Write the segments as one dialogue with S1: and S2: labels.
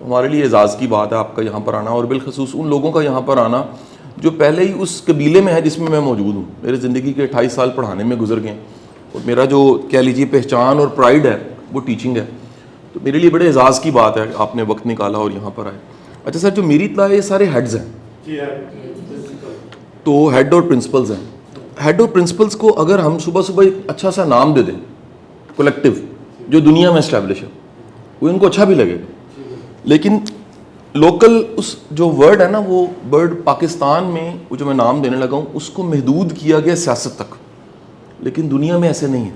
S1: ہمارے لیے اعزاز کی بات ہے آپ کا یہاں پر آنا، اور بالخصوص ان لوگوں کا یہاں پر آنا جو پہلے ہی اس قبیلے میں ہے جس میں موجود ہوں. میرے زندگی کے 28 سال پڑھانے میں گزر گئے اور میرا جو کہہ لیجیے پہچان اور پرائڈ ہے وہ ٹیچنگ ہے. تو میرے لیے بڑے اعزاز کی بات ہے آپ نے وقت نکالا اور یہاں پر آئے. اچھا سر، جو میری اطلاع ہے یہ سارے ہیڈز ہیں، تو ہیڈ اور پرنسپلز ہیں. ہیڈ اور پرنسپلز کو اگر ہم صبح صبح ایک اچھا سا نام دے دیں کولیکٹیو جو دنیا میں اسٹیبلش ہے، وہ ان کو اچھا بھی لگے گا. لیکن لوکل اس جو ورڈ ہے نا، وہ ورڈ پاکستان میں وہ جو میں نام دینے لگا ہوں اس کو محدود کیا گیا سیاست تک، لیکن دنیا میں ایسے نہیں ہے.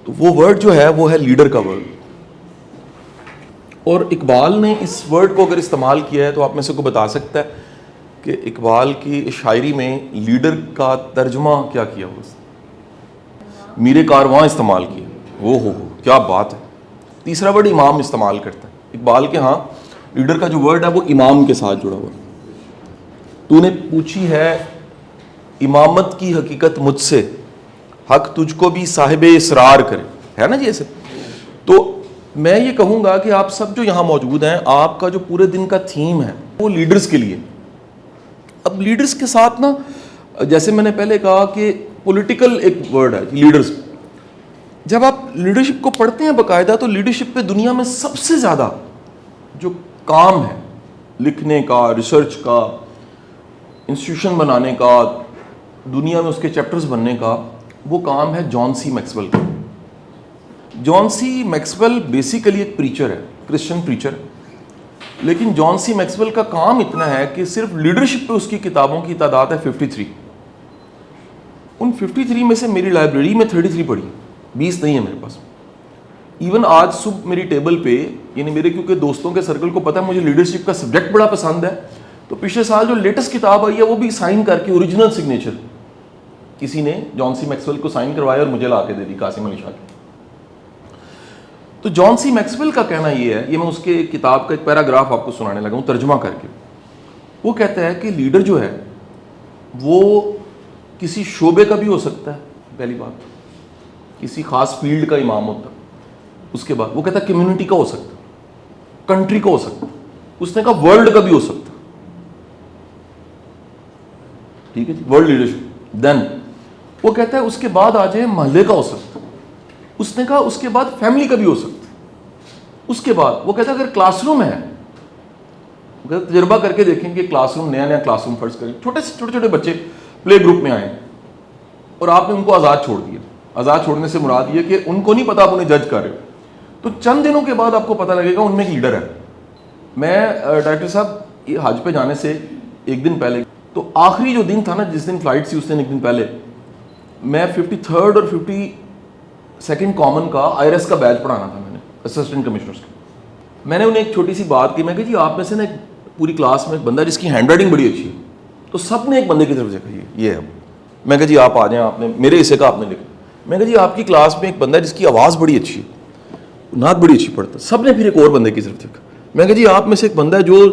S1: تو وہ ورڈ جو ہے وہ ہے لیڈر کا ورڈ. اور اقبال نے اس ورڈ کو اگر استعمال کیا ہے تو آپ میں سے کو بتا سکتا ہے کہ اقبال کی شاعری میں لیڈر کا ترجمہ کیا کیا ہوا؟ میر کارواں استعمال کیا. ہو کیا بات ہے. تیسرا ورڈ امام استعمال کرتا ہے. اقبال کے ہاں لیڈر کا جو ورڈ ہے وہ امام کے ساتھ جڑا ہوا ہے. تو نے پوچھی ہے امامت کی حقیقت مجھ سے، حق تجھ کو بھی صاحب اسرار کرے، ہے نا جی ایسے. تو میں یہ کہوں گا کہ آپ سب جو یہاں موجود ہیں، آپ کا جو پورے دن کا تھیم ہے وہ لیڈرز کے لیے. اب لیڈرز کے ساتھ نا، جیسے میں نے پہلے کہا کہ پولیٹیکل ایک ورڈ ہے لیڈرز. جب آپ لیڈرشپ کو پڑھتے ہیں باقاعدہ تو لیڈرشپ پہ دنیا میں سب سے زیادہ جو کام ہے لکھنے کا، ریسرچ کا، انسٹیٹیوشن بنانے کا، دنیا میں اس کے چیپٹرز بننے کا، وہ کام ہے جان سی میکسویل کا. جان سی میکسویل بیسیکلی ایک پریچر ہے، کرسچن پریچر. لیکن جان سی میکسویل کا کام اتنا ہے کہ صرف لیڈرشپ پہ اس کی کتابوں کی تعداد ہے 53. ان 53 میں سے میری لائبریری میں 33 پڑھی، 20 نہیں ہے میرے پاس. ایون آج صبح میری ٹیبل پہ، یعنی میرے کیونکہ دوستوں کے سرکل کو پتہ ہے مجھے لیڈرشپ کا سبجیکٹ بڑا پسند ہے، تو پچھلے سال جو لیٹسٹ کتاب آئی ہے وہ بھی سائن کر کے اوریجنل سگنیچر کسی نے جان سی میکسویل کو سائن کروایا اور مجھے لا کے دے دی، قاسم علی شاہ کی. تو جان سی میکسویل کا کہنا یہ ہے، یہ میں اس کے کتاب کا ایک پیراگراف آپ کو سنانے لگا ہوں ترجمہ کر کے. وہ کہتا ہے کہ لیڈر جو ہے وہ کسی شعبے کا بھی ہو سکتا ہے، پہلی بات کسی خاص فیلڈ کا امام ہوتا ہے. اس کے بعد وہ کہتا ہے کمیونٹی کا ہو سکتا ہے، کنٹری کا ہو سکتا ہے، اس نے کہا ورلڈ کا بھی ہو سکتا ہے. ٹھیک ہے جی، ورلڈ لیڈرشپ. دین وہ کہتا ہے اس کے بعد آ جائے محلے کا ہو سکتا ہے. اس نے کہا اس کے بعد فیملی کا بھی ہو سکتا ہے. اس کے بعد وہ کہتا ہے اگر کلاس روم ہے، وہ کہتا ہے تجربہ کر کے دیکھیں کہ کلاس روم، نیا کلاس روم فرض کریں، چھوٹے بچے پلے گروپ میں آئے اور آپ نے ان کو آزاد چھوڑ دیا. آزاد چھوڑنے سے مراد یہ کہ ان کو نہیں پتا آپ انہیں جج کر رہے ہو. تو چند دنوں کے بعد آپ کو پتہ لگے گا ان میں ایک لیڈر ہے. میں ڈائریکٹر صاحب یہ حج پہ جانے سے ایک دن پہلے، تو آخری جو دن تھا نا جس دن فلائٹ سی اس دن ایک دن پہلے میں 53rd اور 52nd کامن کا آئرس کا بیچ پڑھانا تھا. میں نے اسسٹنٹ کمشنرز کا. میں نے انہیں ایک چھوٹی سی بات کی، میں کہ جی آپ میں سے نا ایک پوری کلاس میں ایک بندہ جس کی ہینڈ رائٹنگ بڑی اچھی ہے. تو سب نے ایک بندے کی طرف دیکھا، یہ ہے. میں کہا جی آپ آ جائیں، آپ نے میرے حصے کا آپ نے لکھا. میں کہا جی آپ کی کلاس میں ایک بندہ ہے جس کی آواز بڑی اچھی ہے، نعت بڑی اچھی پڑھتا. سب نے پھر ایک اور بندے کی طرف دیکھا. میں کہا جی آپ میں سے ایک بندہ ہے جو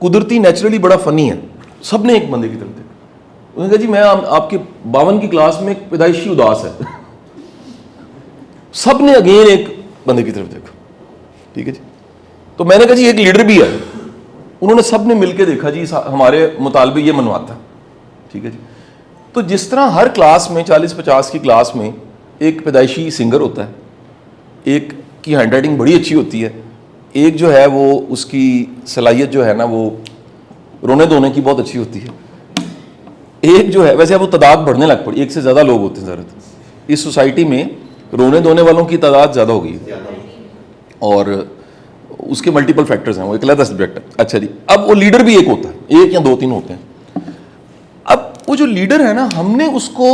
S1: قدرتی نیچرلی بڑا فنی ہے. سب نے ایک بندے کی طرف دیکھا. انہوں نے کہا جی میں آپ کے 52 کی کلاس میں ایک پیدائشی اداس ہے. سب نے اگین ایک بندے کی طرف دیکھا. ٹھیک ہے جی. تو میں نے کہا جی ایک لیڈر بھی ہے. انہوں نے سب نے مل کے دیکھا جی ہمارے مطالبے یہ منواتا. ٹھیک ہے جی. تو جس طرح ہر کلاس میں 40-50 کی کلاس میں ایک پیدائشی سنگر ہوتا ہے، ایک کی ہینڈ رائٹنگ بڑی اچھی ہوتی ہے، ایک جو ہے وہ اس کی صلاحیت جو ہے نا وہ رونے دھونے کی بہت اچھی ہوتی ہے، ایک جو ہے ویسے اب وہ تعداد بڑھنے لگ پڑی، ایک سے زیادہ لوگ ہوتے ہیں. ضرورت اس سوسائٹی میں رونے دھونے والوں کی تعداد زیادہ ہو گئی ہے اور اس کے ملٹیپل فیکٹرز ہیں، وہ ایک علیحدہ سبجیکٹ ہے. اچھا جی، اب وہ لیڈر بھی ایک ہوتا ہے، ایک یا 2-3 ہوتے ہیں. اب وہ جو لیڈر ہے نا، ہم نے اس کو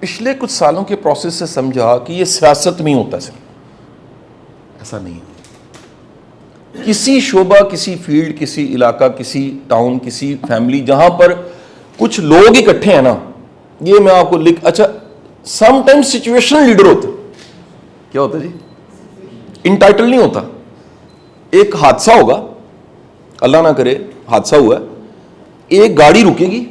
S1: پچھلے کچھ سالوں کے پروسیس سے سمجھا کہ یہ سیاست میں ہوتا ہے. صرف ایسا نہیں ہے. کسی شعبہ، کسی فیلڈ، کسی علاقہ، کسی ٹاؤن، کسی فیملی جہاں پر کچھ لوگ اکٹھے ہیں نا، یہ میں آپ کو اچھا سم ٹائم سچویشنل لیڈر ہوتا. کیا ہوتا جی؟ انٹائٹل نہیں ہوتا. ایک حادثہ ہوگا، اللہ نہ کرے حادثہ ہوا ہے، ایک گاڑی رکے گی،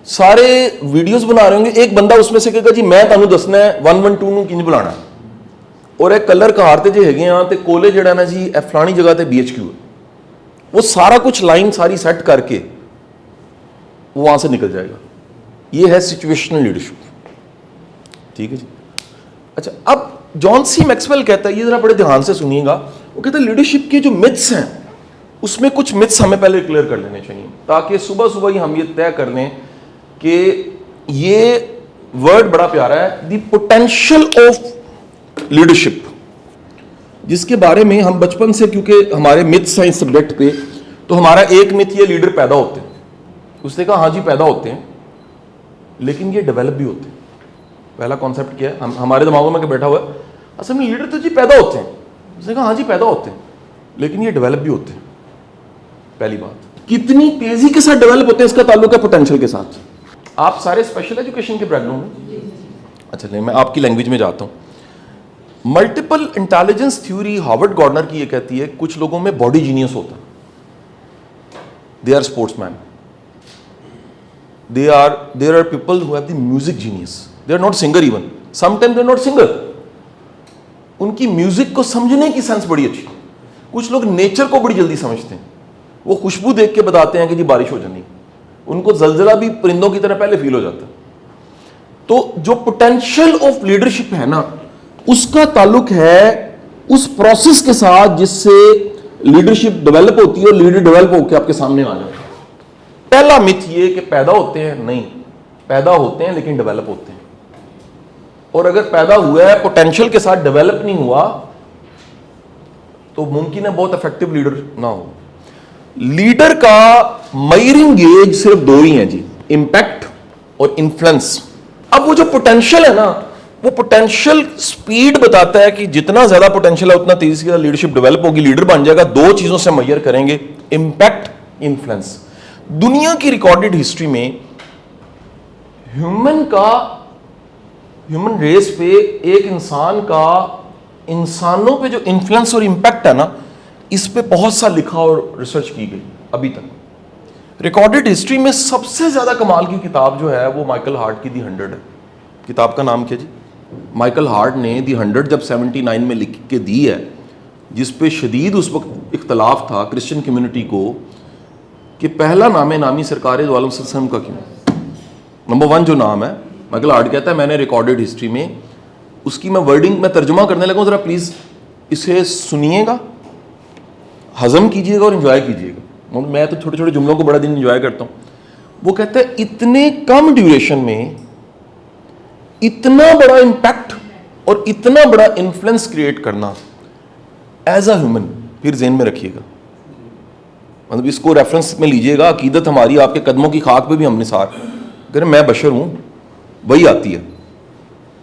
S1: سارے ویڈیوز بنا رہے ہوں گے، ایک بندہ اس میں سے کہے گا جی میں تمہیں دسنا ہے 112 نو کنج بلانا ہے. اور ਇਹ ਕਲਰ ਕਹਾਰਤੇ ਜੇ ਹੈਗੇ ਆ ਤੇ ਕੋਲੇ ਜਿਹੜਾ ਨਾ ਜੀ ਇਹ ਫਲਾਣੀ ਜਗ੍ਹਾ ਤੇ BHQ ਹੈ, وہ سارا کچھ لائن ساری سیٹ کر کے وہ وہاں سے نکل جائے گا. یہ ہے سچویشنل لیڈرشپ. ٹھیک ہے جی. اچھا اب جان سی میکسویل کہتا ہے, یہ ذرا بڑے دھیان سے سنیے گا, وہ کہتا ہے لیڈرشپ کے جو متس ہیں اس میں کچھ متس ہمیں پہلے کلیئر کر لینے چاہیے تاکہ صبح صبح ہی ہم یہ طے کر لیں کہ یہ ورڈ بڑا پیارا ہے, دی پوٹینشیل آف لیڈرشپ, جس کے بارے میں ہم بچپن سے, کیونکہ ہمارے متس ہیں اس سبجیکٹ پہ, تو ہمارا ایک مت یہ لیڈر پیدا ہوتے ہیں. اس نے کہا ہاں جی پیدا ہوتے ہیں لیکن یہ ڈیولپ بھی ہوتے ہیں. پہلا کانسیپٹ کیا ہے ہمارے دماغوں میں کہ بیٹھا ہوا ہے, اصل میں لیڈر تو جی پیدا ہوتے ہیں. اس نے کہا ہاں جی پیدا ہوتے ہیں لیکن یہ ڈیولپ بھی ہوتے ہیں. پہلی بات, کتنی تیزی کے ساتھ ڈیولپ ہوتے ہیں اس کا تعلق ہے پوٹینشیل کے ساتھ. آپ سارے اسپیشل ایجوکیشن کے بیک گراؤنڈ میں, اچھا نہیں میں آپ کی لینگویج میں جاتا ہوں. Multiple intelligence theory Harvard Gardner کی یہ کہتی ہے کچھ لوگوں میں باڈی جینیس ہوتا ہے, they are sportsman, there are people who have the music genius, they are not singer even, some time they are not singer, ان کی میوزک کو سمجھنے کی سینس بڑی اچھی. کچھ لوگ نیچر کو بڑی جلدی سمجھتے ہیں, وہ خوشبو دیکھ کے بتاتے ہیں کہ جی بارش ہو جانی, ان کو زلزلہ بھی پرندوں کی طرح پہلے فیل ہو جاتا ہے. تو جو پوٹینشیل آف لیڈرشپ ہے نا, اس کا تعلق ہے اس پروسیس کے ساتھ جس سے لیڈرشپ ڈیولپ ہوتی ہے اور لیڈر ڈیولپ ہو کے آپ کے سامنے آ جاتا ہے. پہلا مت یہ کہ پیدا ہوتے ہیں, نہیں, پیدا ہوتے ہیں لیکن ڈیولپ ہوتے ہیں. اور اگر پیدا ہوا ہے پوٹینشیل کے ساتھ ڈیولپ نہیں ہوا تو ممکن ہے بہت افیکٹو لیڈر نہ ہو. لیڈر کا میئرنگ گیج صرف دو ہی ہیں جی, امپیکٹ اور انفلوئنس. اب وہ جو پوٹینشیل ہے نا, وہ پوٹینشیل سپیڈ بتاتا ہے کہ جتنا زیادہ پوٹینشیل ہے اتنا تیزی سے لیڈرشپ ڈیولپ ہوگی, لیڈر بن جائے گا. دو چیزوں سے میئر کریں گے, امپیکٹ, انفلوئنس. دنیا کی ریکارڈڈ ہسٹری میں ہیومن ریس پہ ایک انسان کا انسانوں پہ جو انفلوئنس اور امپیکٹ ہے نا, اس پہ بہت سا لکھا اور ریسرچ کی گئی. ابھی تک ریکارڈڈ ہسٹری میں سب سے زیادہ کمال کی کتاب جو ہے وہ مائیکل ہارٹ کی دی 100 ہے. کتاب کا نام کیا جی؟ مائیکل ہارٹ نے دی 100 جب 79 میں لکھ کے دی ہے, جس پہ شدید اس وقت اختلاف تھا کرسچن کمیونٹی کو کہ پہلا نام نامی سرکار دو عالم صلی اللہ علیہ وسلم کا کیوں. نمبر 1 جو نام ہے, مائیکل ہارٹ کہتا ہے میں نے ریکارڈڈ ہسٹری میں اس کی میں ورڈنگ میں ترجمہ کرنے لگا ہوں, ذرا پلیز اسے سنیے گا, ہضم کیجیے گا اور انجوائے کیجیے گا. میں تو چھوٹے چھوٹے جملوں کو بڑا دن انجوائے کرتا ہوں. وہ کہتا ہے اتنے کم ڈیوریشن میں اتنا بڑا امپیکٹ اور اتنا بڑا انفلوئنس کریٹ کرنا ایز اے ہیومن, پھر ذہن میں رکھیے گا, مطلب اس کو ریفرنس میں لیجئے گا. عقیدت ہماری آپ کے قدموں کی خاک پہ بھی ہم نثار کریں, میں بشر ہوں, وہی آتی ہے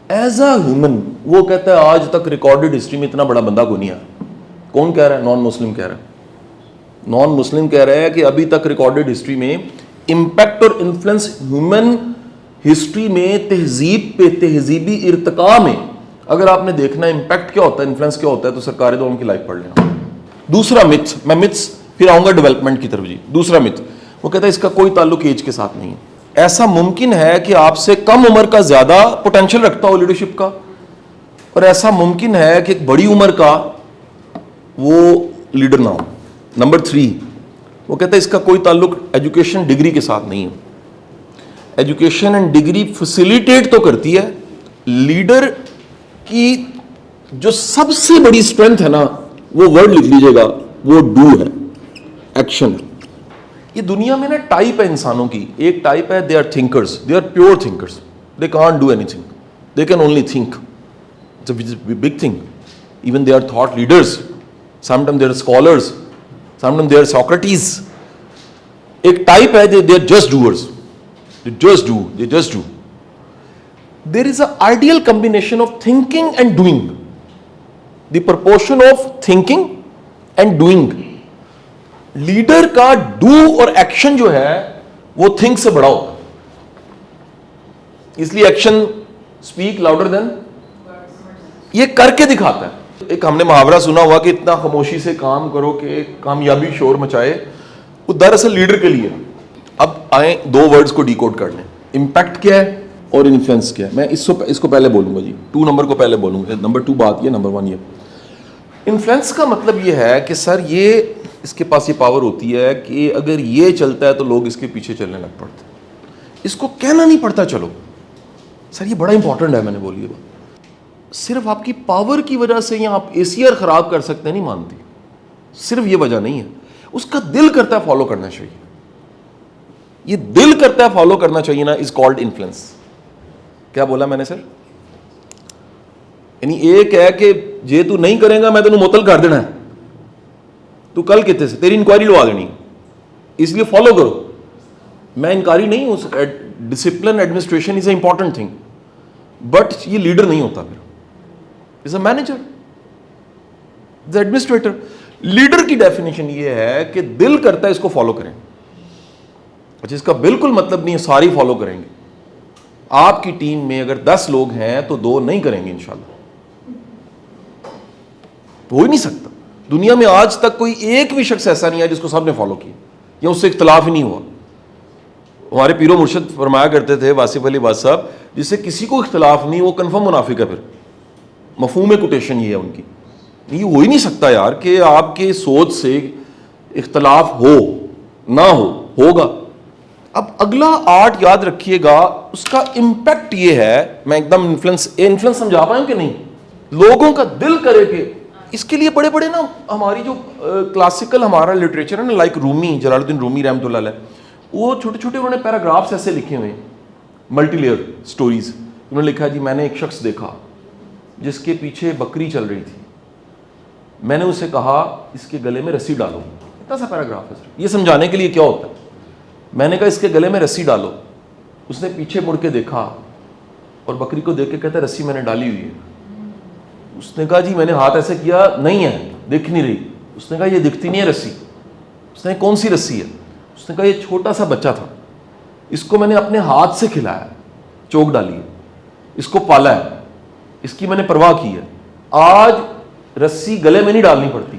S1: ایز اے ہیومن. وہ کہتا ہے آج تک ریکارڈڈ ہسٹری میں اتنا بڑا بندہ کو نہیں آیا. کون کہہ رہا ہے؟ نان مسلم کہہ رہا ہے. نان مسلم کہہ رہا ہے کہ ابھی تک ریکارڈڈ ہسٹری میں امپیکٹ اور انفلوئنس ہیومن ہسٹری میں تہذیب پہ, تہذیبی ارتقاء میں اگر آپ نے دیکھنا امپیکٹ کیا ہوتا ہے, انفلوئنس کیا ہوتا ہے, تو سرکار دو عالم کی لائف پڑھ لینا. دوسرا مت, میں متس پھر آؤں گا ڈیولپمنٹ کی طرف جی. دوسرا مت وہ کہتا ہے اس کا کوئی تعلق ایج کے ساتھ نہیں ہے. ایسا ممکن ہے کہ آپ سے کم عمر کا زیادہ پوٹینشیل رکھتا ہو لیڈرشپ کا, اور ایسا ممکن ہے کہ ایک بڑی عمر کا وہ لیڈر نہ ہو. نمبر 3 وہ کہتا ہے اس کا کوئی تعلق ایجوکیشن ڈگری کے ساتھ نہیں ہے. ایجوکیشن اینڈ ڈگری فیسیلیٹیٹ تو کرتی ہے, لیڈر کی جو سب سے بڑی اسٹرینتھ ہے نا, وہ ورڈ لکھ لیجیے گا, وہ ڈو ہے, ایکشن ہے. یہ دنیا میں نا ٹائپ ہے انسانوں کی. ایک ٹائپ ہے they are thinkers, they are pure thinkers, they can't do anything, they can only think. It's a big thing. Even they are thought leaders, some time they are scholars, some time they are Socrates. ایک type ہے they are just doers, they just do. There is an ideal combination of thinking and doing. The proportion of thinking and doing. Leader کا do اور action جو ہے وہ think سے بڑا ہوتا ہے, اس لیے action speak louder than, یہ کر کے دکھاتا ہے. ایک ہم نے محاورہ سنا ہوا کہ اتنا خاموشی سے کام کرو کہ کامیابی شور مچائے, وہ دراصل لیڈر کے لیے. اب آئیں 2 ورڈز کو ڈیکوڈ کر لیں, امپیکٹ کیا ہے اور انفلوئنس کیا ہے. میں اس کو پہلے بولوں گا جی, 2 نمبر کو پہلے بولوں گا. نمبر 2 بات یہ, نمبر 1 یہ انفلوئنس کا مطلب یہ ہے کہ سر یہ اس کے پاس یہ پاور ہوتی ہے کہ اگر یہ چلتا ہے تو لوگ اس کے پیچھے چلنے لگ پڑتے ہیں. اس کو کہنا نہیں پڑتا چلو. سر یہ بڑا امپورٹنٹ ہے, میں نے بولی یہ بات. صرف آپ کی پاور کی وجہ سے یا آپ ACR خراب کر سکتے ہیں نہیں مانتی, صرف یہ وجہ نہیں ہے. اس کا دل کرتا ہے فالو کرنا چاہیے. یہ دل کرتا ہے فالو کرنا چاہیے نا, از کالڈ انفلوئنس. کیا بولا میں نے سر؟ یعنی ایک ہے کہ جے تو نہیں کرے گا میں تینوں معطل کر دینا ہے, تو کل کتنے سے تیری انکوائری لوا دینی, اس لیے فالو کرو. میں انکاری نہیں ہوں, discipline administration is a important thing, but یہ لیڈر نہیں ہوتا پھر, is a manager, is a administrator. Leader کی ڈیفینیشن یہ ہے کہ دل کرتا ہے اس کو فالو کریں. اچھا, اس کا بالکل مطلب نہیں ہے ساری فالو کریں گے. آپ کی ٹیم میں اگر 10 لوگ ہیں تو 2 نہیں کریں گے انشاءاللہ. ہو ہی نہیں سکتا. دنیا میں آج تک کوئی ایک بھی شخص ایسا نہیں ہے جس کو سب نے فالو کیا یا اس سے اختلاف ہی نہیں ہوا. ہمارے پیر و مرشد فرمایا کرتے تھے واصف علی واص صاحب, جس سے کسی کو اختلاف نہیں وہ کنفرم منافق ہے. پھر مفہوم کوٹیشن یہ ہے ان کی. یہ ہو ہی نہیں سکتا یار کہ آپ کے سوچ سے اختلاف ہو نہ ہو, ہوگا. اب اگلا آرٹ یاد رکھیے گا, اس کا امپیکٹ یہ ہے, میں ایک دم انفلوئنس سمجھا پایا ہوں کہ نہیں, لوگوں کا دل کرے کہ اس کے لیے بڑے بڑے نا ہماری جو کلاسیکل ہمارا لٹریچر ہے نا, لائک رومی, جلال الدین رومی رحمۃ اللہ علیہ, وہ چھوٹے چھوٹے انہوں نے پیراگرافس ایسے لکھے ہوئے, ملٹی لیئر سٹوریز. انہوں نے لکھا جی میں نے ایک شخص دیکھا جس کے پیچھے بکری چل رہی تھی, میں نے اسے کہا اس کے گلے میں رسی ڈالو. اتنا سا پیراگراف ہے یہ سمجھانے کے لیے کیا ہوتا ہے. میں نے کہا اس کے گلے میں رسی ڈالو. اس نے پیچھے مڑ کے دیکھا اور بکری کو دیکھ کے کہتا ہے رسی میں نے ڈالی ہوئی ہے. اس نے کہا جی میں نے ہاتھ ایسے کیا, نہیں ہے, دکھ نہیں رہی. اس نے کہا یہ دکھتی نہیں ہے رسی. اس نے کون سی رسی ہے؟ اس نے کہا یہ چھوٹا سا بچہ تھا, اس کو میں نے اپنے ہاتھ سے کھلایا, چوک ڈالی ہے, اس کو پالا ہے, اس کی میں نے پرواہ کی ہے. آج رسی گلے میں نہیں ڈالنی پڑتی,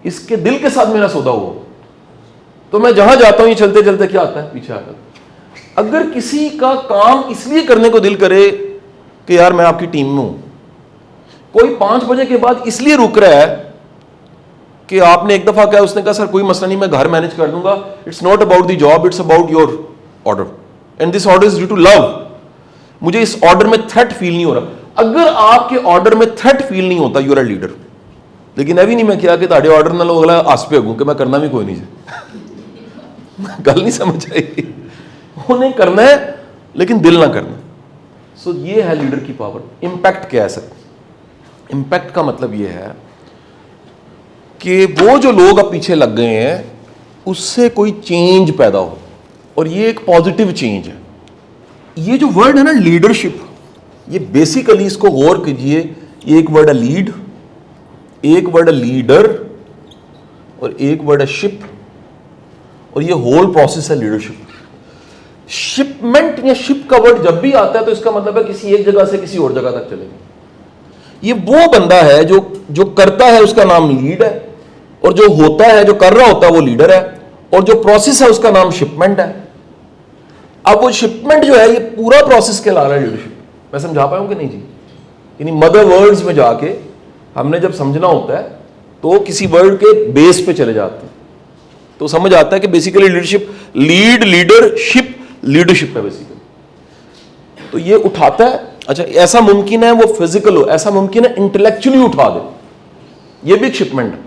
S1: اس کے دل کے ساتھ میرا سودا ہوا. تو میں جہاں جاتا ہوں یہ چلتے چلتے کیا آتا ہے پیچھے آتا ہے. اگر کسی کا کام اس لیے کرنے کو دل کرے کہ یار میں آپ کی ٹیم میں ہوں, کوئی 5 بجے کے بعد اس لیے رک رہا ہے کہ آپ نے ایک دفعہ کہا, اس نے کہا سر کوئی مسئلہ نہیں میں گھر مینج کر دوں گا, it's not about the job, it's about your order and this order is due to love. مجھے اس آرڈر میں تھریٹ فیل نہیں ہو رہا. اگر آپ کے آرڈر میں تھریٹ فیل نہیں ہوتا یو آر اے لیڈر. لیکن ابھی نہیں میں کیا کہ تاڑے آرڈر نہ لو اگلا آس پہ ہوں کہ میں کرنا بھی کوئی نہیں ہے. گل نہیں سمجھ آئی. انہیں کرنا ہے لیکن دل نہ کرنا. سو یہ ہے لیڈر کی پاور. امپیکٹ کیا ہے سر؟ امپیکٹ کا مطلب یہ ہے کہ وہ جو لوگ اب پیچھے لگ گئے ہیں اس سے کوئی چینج پیدا ہو, اور یہ ایک پازیٹیو چینج ہے. یہ جو ورڈ ہے نا لیڈرشپ, یہ بیسیکلی اس کو غور کیجئے, یہ ایک ورڈ ہے لیڈ, ایک ورڈ ہے لیڈر, اور ایک ورڈ ہے شپ, اور یہ ہول پروسیس ہے لیڈرشپ. شپمنٹ یا شپ کا ورڈ جب بھی آتا ہے تو اس کا مطلب ہے کسی ایک جگہ سے کسی اور جگہ تک چلے گا. یہ وہ بندہ ہے جو کرتا ہے اس کا نام لیڈ ہے, اور جو ہوتا ہے جو کر رہا ہوتا ہے وہ لیڈر ہے, اور جو پروسیس ہے اس کا نام شپمنٹ ہے. اب وہ شپمنٹ جو ہے یہ پورا پروسیس کے لا رہا ہے لیڈرشپ. میں سمجھا پایا ہوں کہ نہیں جی؟ یعنی مدر ورڈز میں جا کے ہم نے جب سمجھنا ہوتا ہے تو کسی ورڈ کے بیس پہ چلے جاتے ہیں تو سمجھ آتا ہے کہ بیسیکلی لیڈرشپ, لیڈ, لیڈر, شپ, لیڈرشپ ہے بیسیکلی. تو یہ اٹھاتا ہے. اچھا ایسا ممکن ہے وہ فزیکل ہو, ایسا ممکن ہے انٹلیکچولی اٹھا دے, یہ بھی ایک شپمنٹ ہے.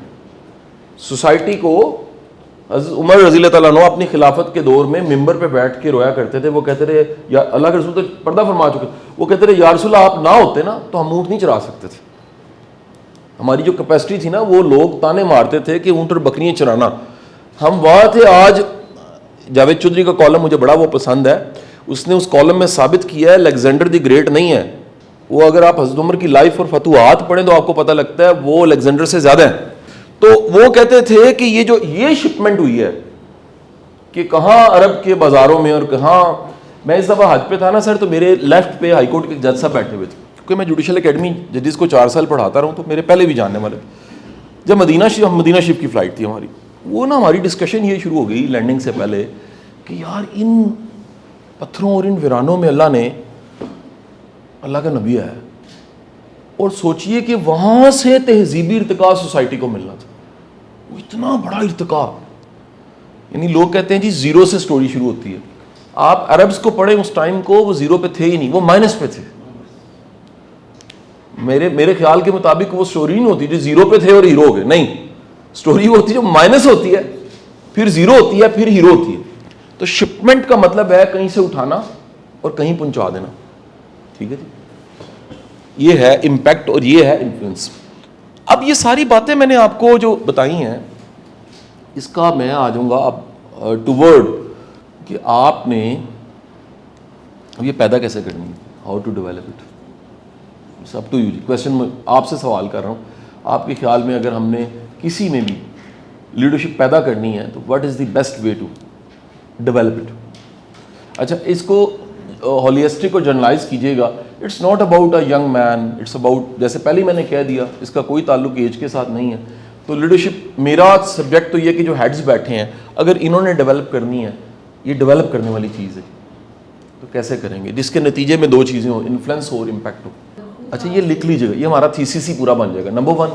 S1: سوسائٹی کو حضرت عمر رضی اللہ تعالیٰ عنہ اپنی خلافت کے دور میں ممبر پہ بیٹھ کے رویا کرتے تھے. وہ کہتے رہے یا اللہ کے رسول تو پردہ فرما چکے, وہ کہتے رہے یا رسول اللہ آپ نہ ہوتے نا تو ہم اونٹ نہیں چرا سکتے تھے. ہماری جو کیپیسٹی تھی نا, وہ لوگ تانے مارتے تھے کہ اونٹ اور بکریاں چرانا. ہم وہاں تھے. آج جاوید چودھری کا کالم مجھے بڑا وہ پسند ہے, اس نے اس کالم میں ثابت کیا ہے الیگزینڈر دی گریٹ نہیں ہے وہ. اگر آپ حضرت عمر کی لائف اور فتوحات پڑھیں تو آپ کو پتہ لگتا ہے وہ الیگزینڈر سے زیادہ ہیں. تو وہ کہتے تھے کہ یہ شپمنٹ ہوئی ہے کہ کہاں عرب کے بازاروں میں, اور کہاں. میں اس دفعہ حج پہ تھا نا سر, تو میرے لیفٹ پہ ہائی کورٹ کے جج صاحب بیٹھے ہوئے تھے, کیونکہ میں جوڈیشل اکیڈمی ججز کو 4 سال پڑھاتا رہا ہوں تو میرے پہلے بھی جاننے والے. جب مدینہ شریف کی فلائٹ تھی ہماری, وہ نا ہماری ڈسکشن یہ شروع ہو گئی لینڈنگ سے پہلے کہ یار ان پتھروں اور ان ویرانوں میں اللہ نے اللہ کا نبی آیا, اور سوچئے کہ وہاں سے تہذیبی ارتقاء سوسائٹی کو ملنا تھا. وہ اتنا بڑا ارتقاء, یعنی لوگ کہتے ہیں جی زیرو سے سٹوری شروع ہوتی ہے. آپ عربز کو پڑھیں اس ٹائم کو, وہ زیرو پہ تھے ہی نہیں, وہ مائنس پہ تھے. میرے خیال کے مطابق وہ سٹوری نہیں ہوتی جو زیرو پہ تھے اور ہیرو ہو گئے, نہیں, سٹوری وہ ہوتی ہے جو مائنس ہوتی ہے, پھر زیرو ہوتی ہے, پھر ہیرو ہوتی ہے. تو شپمنٹ کا مطلب ہے کہیں سے اٹھانا اور کہیں پہنچا دینا. ٹھیک ہے جی, یہ ہے امپیکٹ اور یہ ہے انفلوئنس. اب یہ ساری باتیں میں نے آپ کو جو بتائی ہیں, اس کا میں آ جاؤں گا اب ٹو ورڈ کہ آپ نے اب یہ پیدا کیسے کرنی ہے, how to develop it. Up to you ji. Question آپ سے سوال کر رہا ہوں, آپ کے خیال میں اگر ہم نے کسی میں بھی لیڈرشپ پیدا کرنی ہے تو what is the best way to develop it. اچھا, اس کو ہولیسٹک اور جرنلائز کیجیے گا. It's not about a young man, it's about, جیسے پہلے ہی میں نے کہہ دیا, اس کا کوئی تعلق ایج کے ساتھ نہیں ہے. تو لیڈرشپ میرا سبجیکٹ تو یہ کہ جو ہیڈز بیٹھے ہیں, اگر انہوں نے ڈیولپ کرنی ہے, یہ ڈیولپ کرنے والی چیز ہے, تو کیسے کریں گے جس کے نتیجے میں دو چیزیں ہوں, انفلوئنس ہو اور امپیکٹ ہو. اچھا, یہ لکھ لیجیے گا, یہ ہمارا تھیسس ہی پورا بن جائے گا. نمبر 1,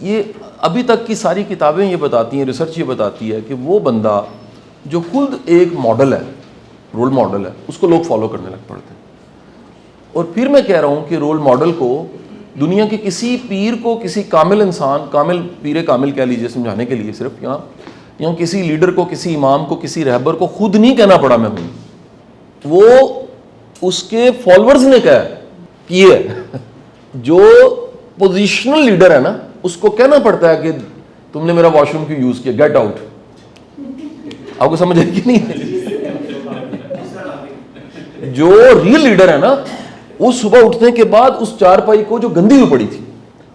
S1: یہ ابھی تک کی ساری کتابیں یہ بتاتی ہیں, ریسرچ یہ بتاتی ہے کہ وہ بندہ جو خود ایک ماڈل ہے, رول ماڈل ہے, اس کو لوگ فالو کرنے لگ پڑتے ہیں. اور پھر میں کہہ رہا ہوں کہ رول ماڈل کو دنیا کے کسی پیر کو, کسی کامل انسان, کامل پیر کامل کہہ لیجیے سمجھانے کے لیے, صرف یہاں کسی لیڈر کو, کسی امام کو, کسی رہبر کو خود نہیں کہنا پڑا میں ہوں, وہ اس کے فالوورز نے کہا کہ یہ جو پوزیشنل لیڈر ہے نا, اس کو کہنا پڑتا ہے کہ تم نے میرا واش روم کیوں یوز کیا, گیٹ آؤٹ. آپ کو سمجھ آئی کہ نہیں؟ جو ریئل لیڈر ہے نا, وہ صبح اٹھنے کے بعد اس چارپائی کو جو گندی ہوئی پڑی تھی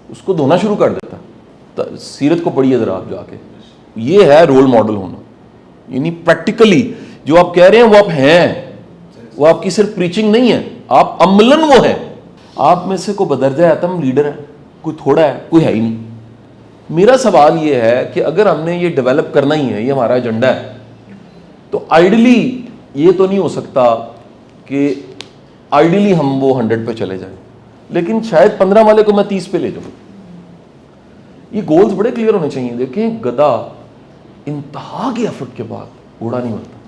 S1: اس کو دھونا شروع کر دیتا. سیرت کو پڑھیے ذرا آپ جا کے. یہ ہے رول ماڈل ہونا, یعنی پریکٹیکلی جو آپ کہہ رہے ہیں وہ آپ ہیں, وہ آپ کی صرف پریچنگ نہیں ہے, آپ عملاً وہ ہیں. آپ میں سے کوئی بدرجہ اتم لیڈر ہے, کوئی تھوڑا ہے, کوئی ہے ہی نہیں. میرا سوال یہ ہے کہ اگر ہم نے یہ ڈیولپ کرنا ہی ہے, یہ ہمارا ایجنڈا ہے, تو آئیڈلی یہ تو نہیں ہو سکتا کہ آئیڈلی ہم وہ 100 پہ چلے جائیں, لیکن شاید 15 والے کو میں 30 پہ لے جاؤں. یہ گولز بڑے کلیئر ہونے چاہیے. دیکھیں, گدا انتہا کے ایفرٹ کے بعد گھوڑا نہیں بنتا,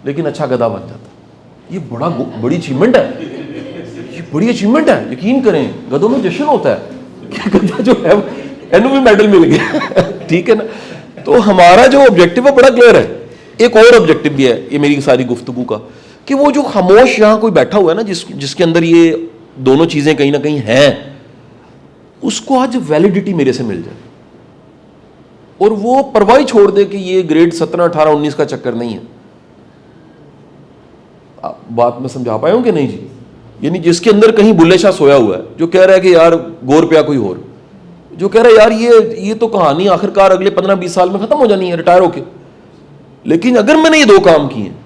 S1: لیکن اچھا گدا بن جاتا. یہ بڑی اچیومنٹ ہے, یہ بڑی اچیومنٹ ہے. یقین کریں, گدوں میں جشن ہوتا ہے کہ گدا جو ہے اینو بھی میڈل مل گیا. ٹھیک ہے نا. تو ہمارا جو آبجیکٹو ہے بڑا کلیئر ہے. ایک اور آبجیکٹو بھی ہے یہ میری ساری گفتگو کا, کہ وہ جو خاموش یہاں کوئی بیٹھا ہوا ہے نا, جس کے اندر یہ دونوں چیزیں کہیں نہ کہیں ہیں, اس کو آج ویلیڈیٹی میرے سے مل جائے, اور وہ پرواہ چھوڑ دے کہ یہ گریڈ 17, 18, 19 کا چکر نہیں ہے. بات میں سمجھا پایا ہوں کہ نہیں جی؟ یعنی جس کے اندر کہیں بلے شاہ سویا ہوا ہے, جو کہہ رہا ہے کہ یار گور پیا کوئی اور, جو کہہ رہا ہے یار یہ تو کہانی آخر کار اگلے 15-20 سال میں ختم ہو جانی ہے ریٹائر ہو کے, لیکن اگر میں نے یہ 2 کام کیے ہیں,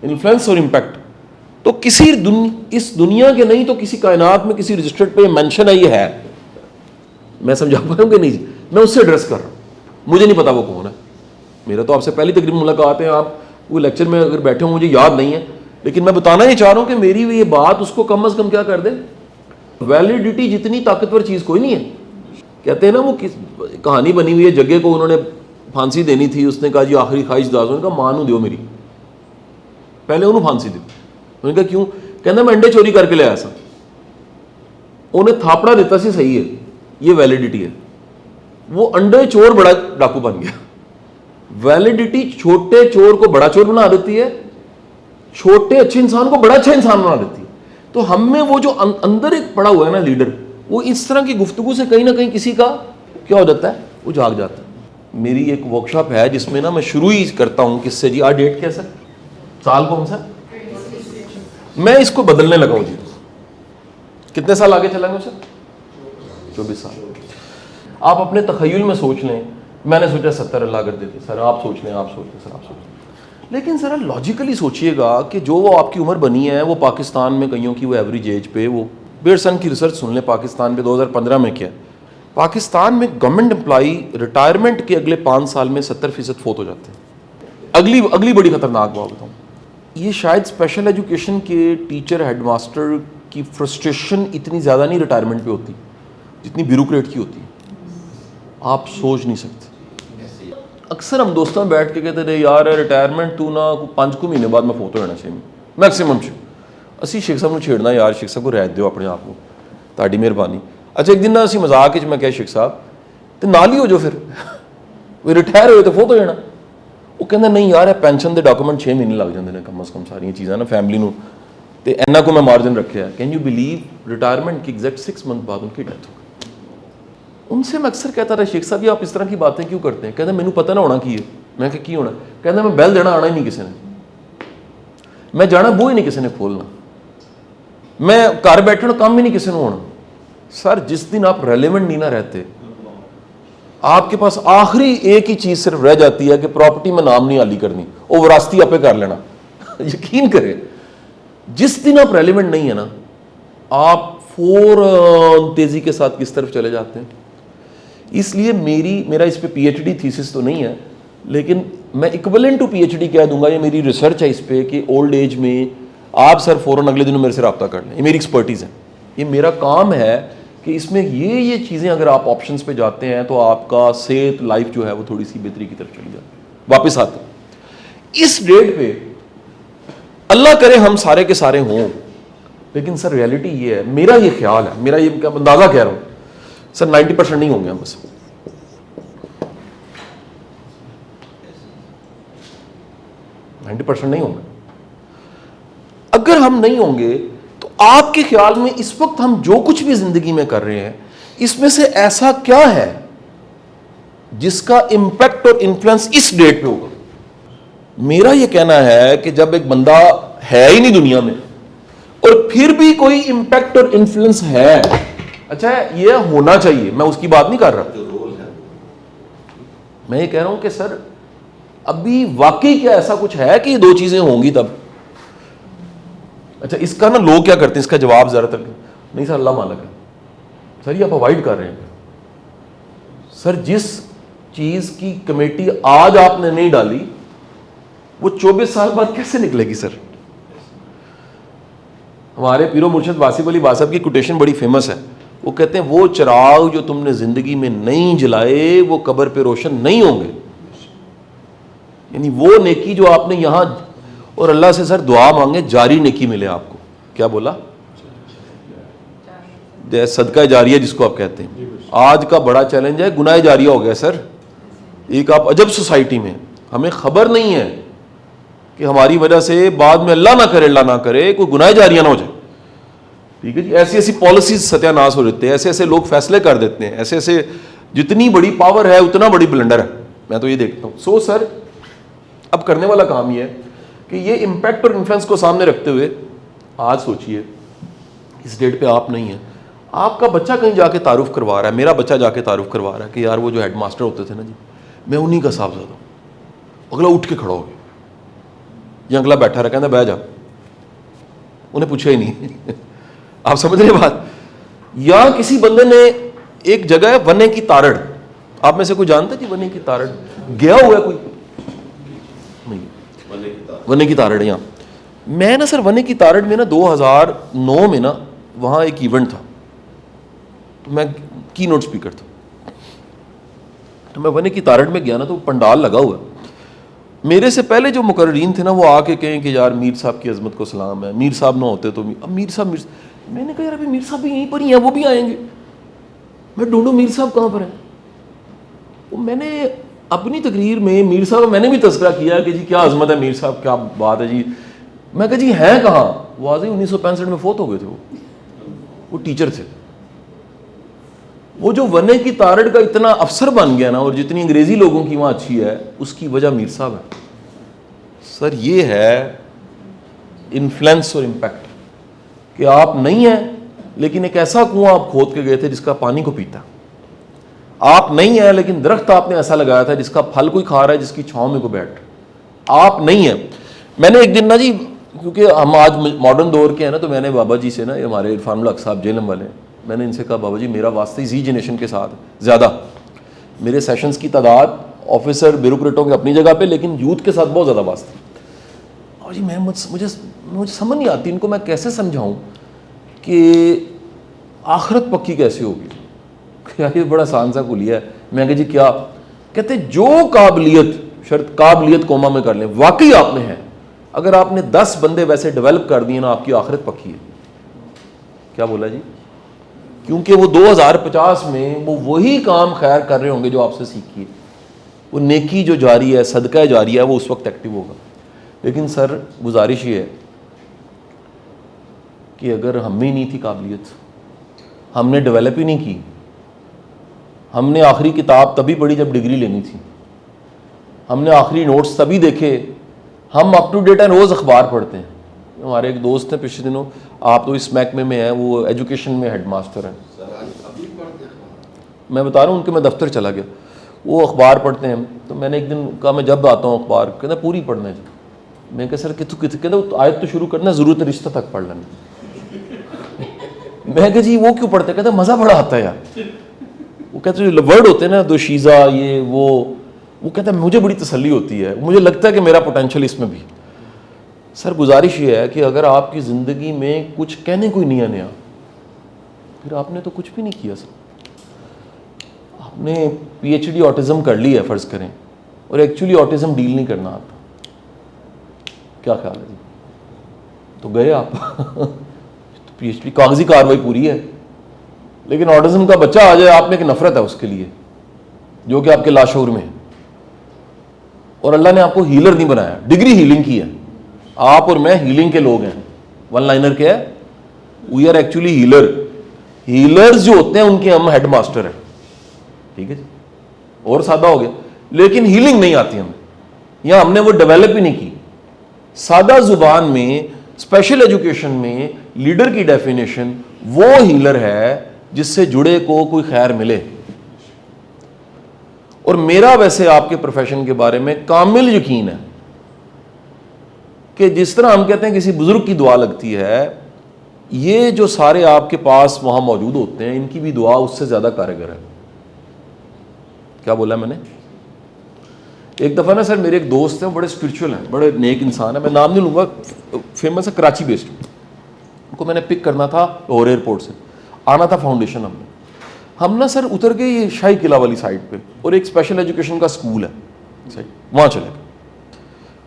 S1: انفلوئنس اور امپیکٹ, تو اس دنیا کے نہیں تو کسی کائنات میں کسی رجسٹرڈ پہ مینشن ہے, یہ ہے. میں سمجھا پاؤں گا نہیں جی؟ میں اس سے ایڈریس کر رہا ہوں, مجھے نہیں پتا وہ کون ہے. میرا تو آپ سے پہلی تقریباً ملاقات ہے, آپ وہ لیکچر میں اگر بیٹھے ہوں مجھے یاد نہیں ہے, لیکن میں بتانا یہ چاہ رہا ہوں کہ میری یہ بات اس کو کم از کم کیا کر دے, ویلیڈیٹی جتنی طاقتور چیز کوئی نہیں ہے. کہتے ہیں نا وہ کہانی بنی ہوئی ہے, جگہ کو انہوں نے پھانسی دینی تھی, اس نے کہا جی آخری خواہش داز, انہوں نے کہا ماں نو دیو میری, پہلے انہوں پھانسی دی. انہوں نے کہا کیوں؟ کہنا میں انڈے چوری کر کے لے آیا سا. انہیں تھاپڑا دیتا سی, صحیح ہے, یہ ویلیڈیٹی ہے. وہ انڈے چور بڑا ڈاکو بن گیا. ویلیڈیٹی چھوٹے چور کو بڑا چور بنا دیتی ہے, چھوٹے اچھے انسان کو بڑا اچھا انسان بنا دیتی ہے. تو ہم میں وہ جو اندر ایک پڑا ہوا ہے نا لیڈر, وہ اس طرح کی گفتگو سے کہیں نہ کہیں کسی کا کیا ہو جاتا ہے, وہ جاگ جاتا ہے. میری ایک ورکشاپ ہے جس میں نا میں شروع ہی کرتا ہوں کس سے جی, آ ڈیٹ کیسا, سال کون سا, میں اس کو بدلنے لگا ہوں جی. کتنے سال آگے چلیں گے سر؟ 24 سال. آپ اپنے تخیل میں سوچ لیں, میں نے سوچا 70 اللہ کر دیتے, سر آپ سوچ لیں, آپ سوچ لیں, سر آپ سوچ لیں. لیکن ذرا لاجیکلی سوچئے گا کہ جو وہ آپ کی عمر بنی ہے, وہ پاکستان میں کئیوں کی وہ ایوریج ایج پہ, وہ بیئرسن کی ریسرچ سن لیں پاکستان پہ 2015 میں کیا, پاکستان میں گورنمنٹ امپلائی ریٹائرمنٹ کے اگلے 5 سال میں 70% فوت ہو جاتے ہیں. اگلی بڑی خطرناک بات بتاؤں, یہ شاید اسپیشل ایجوکیشن کے ٹیچر ہیڈ ماسٹر کی فرسٹریشن اتنی زیادہ نہیں ریٹائرمنٹ پہ ہوتی جتنی بیوروکریٹ کی ہوتی ہے. آپ سوچ نہیں سکتے. اکثر ہم دوستوں میں بیٹھ کے کہتے رہے یار ریٹائرمنٹ تو نہ 5 مہینے بعد میں فوت ہو جانا چاہیے میکسیمم اسی شیخ صاحب نے چھیڑنا یار شیخ صاحب کو رہت دیو اپنے آپ کو تاڑی مہربانی. اچھا ایک دن نہ اسی مذاق میں کہا شیخ صاحب تو نال ہی ہو جو پھر وہ ریٹائر ہوئے تو فوت ہو جانا. وہ کہنا نہیں یار پینشن دے ڈاکومنٹ 6 مہینے لگ جاتے ہیں کم از کم ساری چیزاں نا فیملی نو تے اینا کو میں مارجن رکھا ہے. کین یو بلیو ریٹائرمنٹ کی ایگزیکٹ 6 منتھ بعد ان کی ڈیتھ ہو گئی. ان سے میں اکثر کہتا رہا شیخ صاحب یہ آپ اس طرح کی باتیں کیوں کرتے ہیں؟ کہتے ہیں مینوں پتہ نہ ہونا کی ہے. میں کہ کی ہونا؟ کہتا میں بیل دینا آنا ہی نہیں کسی نے, میں جانا وہ ہی نہیں کسی نے کھولنا, میں گھر بیٹھنا کام ہی نہیں کسی نے ہونا. سر جس دن آپ ریلیونٹ نہیں نہ رہتے آپ کے پاس آخری ایک ہی چیز صرف رہ جاتی ہے کہ پراپرٹی میں نام نہیں عالی کرنی, وہ وراثتی آپ کر لینا. یقین کریں جس دن آپ ریلیونٹ نہیں ہے نا آپ فوراً تیزی کے ساتھ کس طرف چلے جاتے ہیں. اس لیے میرا اس پہ پی ایچ ڈی تھیسس تو نہیں ہے لیکن میں equivalent to P H D کہہ دوں گا. یہ میری ریسرچ ہے اس پہ کہ اولڈ ایج میں آپ سر فوراً اگلے دنوں میرے سے رابطہ کر لیں. یہ میری ایکسپرٹیز ہے, یہ میرا کام ہے کہ اس میں یہ چیزیں اگر آپ آپشنس پہ جاتے ہیں تو آپ کا صحت لائف جو ہے وہ تھوڑی سی بہتری کی طرف چلی جاتی ہے. واپس آتے ہیں اس ڈیٹ پہ اللہ کرے ہم سارے کے سارے ہوں, لیکن سر ریالٹی یہ ہے, میرا یہ خیال ہے, میرا یہ اندازہ کہہ رہا ہوں سر 90% نہیں ہوں گے ہم بس. 90% نہیں ہوں گے. اگر ہم نہیں ہوں گے تو آپ کے خیال میں اس وقت ہم جو کچھ بھی زندگی میں کر رہے ہیں اس میں سے ایسا کیا ہے جس کا امپیکٹ اور انفلوئنس اس ڈیٹ پہ ہوگا؟ میرا یہ کہنا ہے کہ جب ایک بندہ ہے ہی نہیں دنیا میں اور پھر بھی کوئی امپیکٹ اور انفلوئنس ہے, اچھا یہ ہونا چاہیے, میں اس کی بات نہیں کر رہا, میں یہ کہہ رہا ہوں کہ سر ابھی واقعی کیا ایسا کچھ ہے کہ یہ دو چیزیں ہوں گی تب. اچھا اس کا نا لوگ کیا کرتے ہیں, اس کا جواب زیادہ تر نہیں سر اللہ مالک ہے. سر یہ آپ اوائڈ کر رہے ہیں. سر جس چیز کی کمیٹی آج آپ نے نہیں ڈالی وہ 24 سال بعد کیسے نکلے گی؟ سر ہمارے پیرو مرشد واصف علی واصف کی کوٹیشن بڑی فیمس ہے, وہ کہتے ہیں وہ چراغ جو تم نے زندگی میں نہیں جلائے وہ قبر پہ روشن نہیں ہوں گے. یعنی وہ نیکی جو آپ نے یہاں, اور اللہ سے سر دعا مانگے جاری نیکی ملے آپ کو. کیا بولا؟ صدقہ جاریہ جس کو آپ کہتے ہیں. آج کا بڑا چیلنج ہے گناہ جاریہ ہو گیا سر. ایک آپ عجب سوسائٹی میں ہمیں خبر نہیں ہے کہ ہماری وجہ سے بعد میں اللہ نہ کرے کوئی گناہ جاریہ نہ ہو جائے. ٹھیک ہے جی, ایسی ایسی پالیسیز ستیہ ناش ہو جاتے ہیں, ایسے ایسے لوگ فیصلے کر دیتے ہیں, ایسے ایسے جتنی بڑی پاور ہے اتنا بڑی بلنڈر ہے. میں تو یہ دیکھتا ہوں. سو سر اب کرنے والا کام یہ ہے کہ یہ امپیکٹ اور انفلوئنس کو سامنے رکھتے ہوئے آج سوچئے اس ڈیٹ پہ آپ نہیں ہیں, آپ کا بچہ کہیں جا کے تعارف کروا رہا ہے, میرا بچہ جا کے تعارف کروا رہا ہے کہ یار وہ جو ہیڈ ماسٹر ہوتے تھے نا جی میں انہی کا صاحبزادہ ہوں. اگلا اٹھ کے کھڑا ہو گیا یا اگلا بیٹھا رہا کہنا بہ جا, انہیں پوچھا ہی نہیں. آپ سمجھ رہے بات؟ یا کسی بندے نے ایک جگہ ہے ونے کی تارڑ, آپ میں سے کوئی جانتا ہے جی ونے کی تارڑ؟ گیا ہوا ہے کوئی؟ ونے کی تارڑ. یہاں میں نا سر ونے کی تارڑ میں نا 2009 میں نا وہاں ایک ایونٹ تھا, تو میں کی نوٹ اسپیکر تھا, تو میں ونے کی تارڑ میں گیا نا تو پنڈال لگا ہوا ہے. میرے سے پہلے جو مقررین تھے نا وہ آ کے کہیں کہ یار میر صاحب کی عظمت کو سلام ہے, میر صاحب نہ ہوتے تو اب میر صاحب میں نے کہا یار ابھی میر صاحب بھی یہیں پر ہی ہیں, وہ بھی آئیں گے, میں ڈھونڈوں میر صاحب کہاں پر ہیں. وہ میں نے اپنی تقریر میں میر صاحب میں نے بھی تذکرہ کیا کہ جی کیا عظمت ہے میر صاحب, کیا بات ہے جی. میں کہا جی ہیں کہاں؟ واضح 1965 میں فوت ہو گئے تھے, وہ ٹیچر تھے. وہ جو ونے کی تارڑ کا اتنا افسر بن گیا نا اور جتنی انگریزی لوگوں کی وہاں اچھی ہے اس کی وجہ میر صاحب ہے. سر یہ ہے انفلوئنس اور امپیکٹ کہ آپ نہیں ہیں لیکن ایک ایسا کنواں آپ کھود کے گئے تھے جس کا پانی کو پیتا. آپ نہیں ہیں لیکن درخت آپ نے ایسا لگایا تھا جس کا پھل کوئی کھا رہا ہے جس کی چھاؤں میں کوئی بیٹھ. آپ نہیں ہیں. میں نے ایک دن نا جی کیونکہ ہم آج ماڈرن دور کے ہیں نا تو میں نے بابا جی سے نا ہمارے عرفان الحق صاحب جیلم والے, میں نے ان سے کہا بابا جی میرا واسطہ زی جنریشن کے ساتھ زیادہ, میرے سیشنز کی تعداد آفیسر بیوروکریٹوں کے اپنی جگہ پہ لیکن یوتھ کے ساتھ بہت زیادہ واسطہ. جی مجھے سمجھ نہیں آتی ان کو میں کیسے سمجھاؤں کہ آخرت پکی کیسے ہوگی. کیا یہ بڑا آسان سا کلیہ ہے. میں کہ جی کیا؟ کہتے جو قابلیت قوما میں کر لیں, واقعی آپ میں ہے. اگر آپ نے 10 بندے ویسے ڈیولپ کر دیے نا, آپ کی آخرت پکی ہے. کیا بولا جی؟ کیونکہ وہ 2050 میں وہ وہی کام خیر کر رہے ہوں گے جو آپ سے سیکھی ہے. وہ نیکی جو جاری ہے, صدقہ جاری ہے, وہ اس وقت ایکٹیو ہوگا. لیکن سر گزارش یہ ہے کہ اگر ہم میں نہیں تھی قابلیت, ہم نے ڈیولپ ہی نہیں کی, ہم نے آخری کتاب تبھی پڑھی جب ڈگری لینی تھی, ہم نے آخری نوٹس تبھی دیکھے, ہم اپ ٹو ڈیٹ ہیں, روز اخبار پڑھتے ہیں. ہمارے ایک دوست ہیں پچھلے دنوں, آپ تو اس محکمے میں ہیں, وہ ایجوکیشن میں ہیڈ ماسٹر ہیں, میں بتا رہا ہوں ان کے, میں دفتر چلا گیا, وہ اخبار پڑھتے ہیں. تو میں نے ایک دن کہا میں جب آتا ہوں اخبار, کہنا پوری پڑھنا ہے. میں کہا سر کہتے آیت تو شروع کرنا, ضرورت رشتہ تک پڑھ لینا. میں کہا جی وہ کیوں پڑھتے؟ کہتے مزہ بڑا آتا ہے یار. وہ کہتے ہیں ورڈ ہوتے ہیں نا, دو شیزہ یہ وہ کہتا ہے مجھے بڑی تسلی ہوتی ہے, مجھے لگتا ہے کہ میرا پوٹینشیل اس میں بھی. سر گزارش یہ ہے کہ اگر آپ کی زندگی میں کچھ کہنے کوئی نہیں نیا, پھر آپ نے تو کچھ بھی نہیں کیا. سر آپ نے پی ایچ ڈی آٹزم کر لی ہے فرض کریں, اور ایکچولی آٹزم ڈیل نہیں کرنا آتا. کیا خیال ہے جی؟ تو گئے آپ. پی ایچ ڈی کاغذی کاروائی پوری ہے, لیکن آٹزم کا بچہ آ جائے, آپ میں ایک نفرت ہے اس کے لیے جو کہ آپ کے لاشعور میں ہے. اور اللہ نے آپ کو ہیلر نہیں بنایا, ڈگری ہیلنگ کی ہے. آپ اور میں ہیلنگ کے لوگ ہیں. ون لائنر کیا ہے؟ We are actually healer. Healers جو ہوتے ہیں ان کے ہم ہیڈ ماسٹر ہیں. ٹھیک ہے جی, اور سادہ ہو گیا. لیکن ہیلنگ نہیں آتی ہمیں, یا ہم نے وہ ڈیولپ ہی نہیں کی. سادہ زبان میں, اسپیشل ایجوکیشن میں لیڈر کی ڈیفینیشن وہ ہیلر ہے جس سے جڑے کو کوئی خیر ملے. اور میرا ویسے آپ کے پروفیشن کے بارے میں کامل یقین ہے کہ جس طرح ہم کہتے ہیں کسی بزرگ کی دعا لگتی ہے, یہ جو سارے آپ کے پاس وہاں موجود ہوتے ہیں ان کی بھی دعا اس سے زیادہ کارگر ہے. کیا بولا میں نے؟ ایک دفعہ نا سر میرے ایک دوست ہیں, بڑے اسپرچول ہیں, بڑے نیک انسان ہیں, میں نام نہیں لوں گا, فیمس ہے, کراچی بیسڈ. ان کو میں نے پک کرنا تھا لاہور ایئرپورٹ سے, آنا تھا فاؤنڈیشن. ہم نا سر اتر گئے یہ شاہی قلعہ والی سائڈ پہ, اور ایک اسپیشل ایجوکیشن کا اسکول ہے وہاں چلے گئے.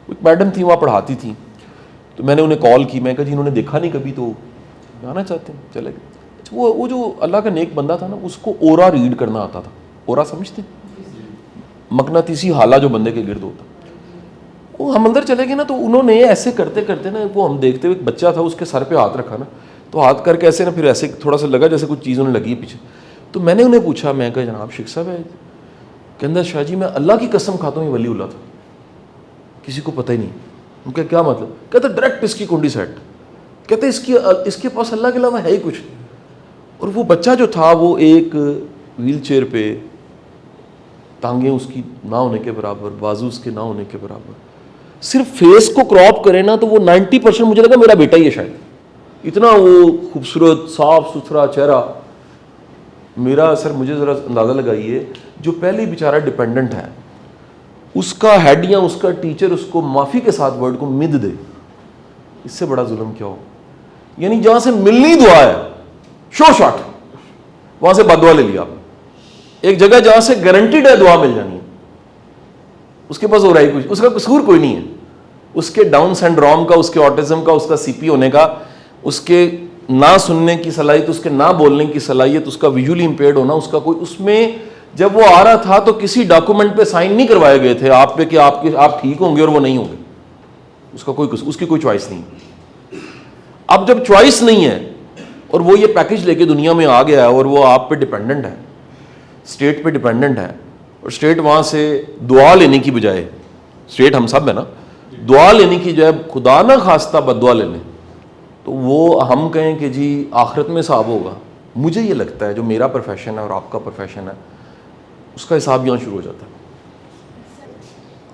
S1: ایک میڈم تھی وہاں پڑھاتی تھیں, تو میں نے انہیں کال کی, میں کہا جی انہوں نے دیکھا نہیں کبھی تو آنا چاہتے ہیں, چلے گئے. وہ جو اللہ کا نیک بندہ تھا نا, اس کو اورا ریڈ کرنا آتا تھا. اورا سمجھتے ہیں؟ مقناطیسی حالہ جو بندے کے گرد ہوتا. وہ ہم اندر چلے گئے نا, تو انہوں نے ایسے کرتے کرتے نا, وہ ہم دیکھتے ہوئے, ایک بچہ تھا اس کے سر پہ ہاتھ رکھا نا, تو ہاتھ کر کے ایسے نا, پھر ایسے تھوڑا سا لگا جیسے کچھ چیز انہیں لگی پیچھے. تو میں نے انہیں پوچھا, میں کہا جناب شیخ صاحب ہے؟ کہندہ شاہ جی میں اللہ کی قسم کھاتا ہوں یہ ولی اللہ تھا, کسی کو پتہ ہی نہیں. ان کا کیا مطلب؟ کہتے ڈائریکٹ اس کی کنڈی سیٹ. کہتے اس کے پاس اللہ کے علاوہ ہے ہی کچھ. اور وہ بچہ جو تھا وہ ایک ویل چیئر پہ, ٹانگیں اس کی نہ ہونے کے برابر, بازو اس کے نہ ہونے کے برابر, صرف فیس کو کراپ کرے نا تو وہ 90% مجھے لگا میرا بیٹا ہی ہے شاید. اتنا وہ خوبصورت صاف ستھرا چہرہ. میرا سر مجھے ذرا اندازہ لگائیے, جو پہلے بیچارہ ڈپینڈنٹ ہے, اس کا ہیڈ یا اس کا ٹیچر اس کو معافی کے ساتھ ورڈ کو مد دے, اس سے بڑا ظلم کیا ہو. یعنی جہاں سے ملنی دعا ہے شو شاٹ, وہاں سے بد دعا لے لیا آپ نے. ایک جگہ جہاں سے گارنٹیڈ ہے دعا مل جانی ہے, اس کے پاس ہو رہا ہے کچھ, اس کا قصور کوئی نہیں ہے. اس کے ڈاؤن سینڈروم کا, اس کے آٹزم کا, اس کا سی پی ہونے کا, اس کے نہ سننے کی صلاحیت, اس کے نہ بولنے کی صلاحیت, اس کا ویژولی امپیئرڈ ہونا, اس کا کوئی, اس میں جب وہ آ رہا تھا تو کسی ڈاکومنٹ پہ سائن نہیں کروائے گئے تھے آپ پہ کہ آپ ٹھیک ہوں گے اور وہ نہیں ہوں گے. اس کی کوئی چوائس نہیں. اب جب چوائس نہیں ہے اور وہ یہ پیکج لے کے دنیا میں آ گیا ہے اور وہ آپ پہ ڈیپینڈنٹ ہے, اسٹیٹ پہ ڈیپینڈنٹ ہے, اور اسٹیٹ وہاں سے دعا لینے کی بجائے, اسٹیٹ ہم سب ہے نا, دعا لینے کی جائے خدا نہ خواستہ بد دعا لے لیں, تو وہ ہم کہیں کہ جی آخرت میں حساب ہوگا. مجھے یہ لگتا ہے جو میرا پروفیشن ہے اور آپ کا پروفیشن ہے, اس کا حساب یہاں شروع ہو جاتا ہے.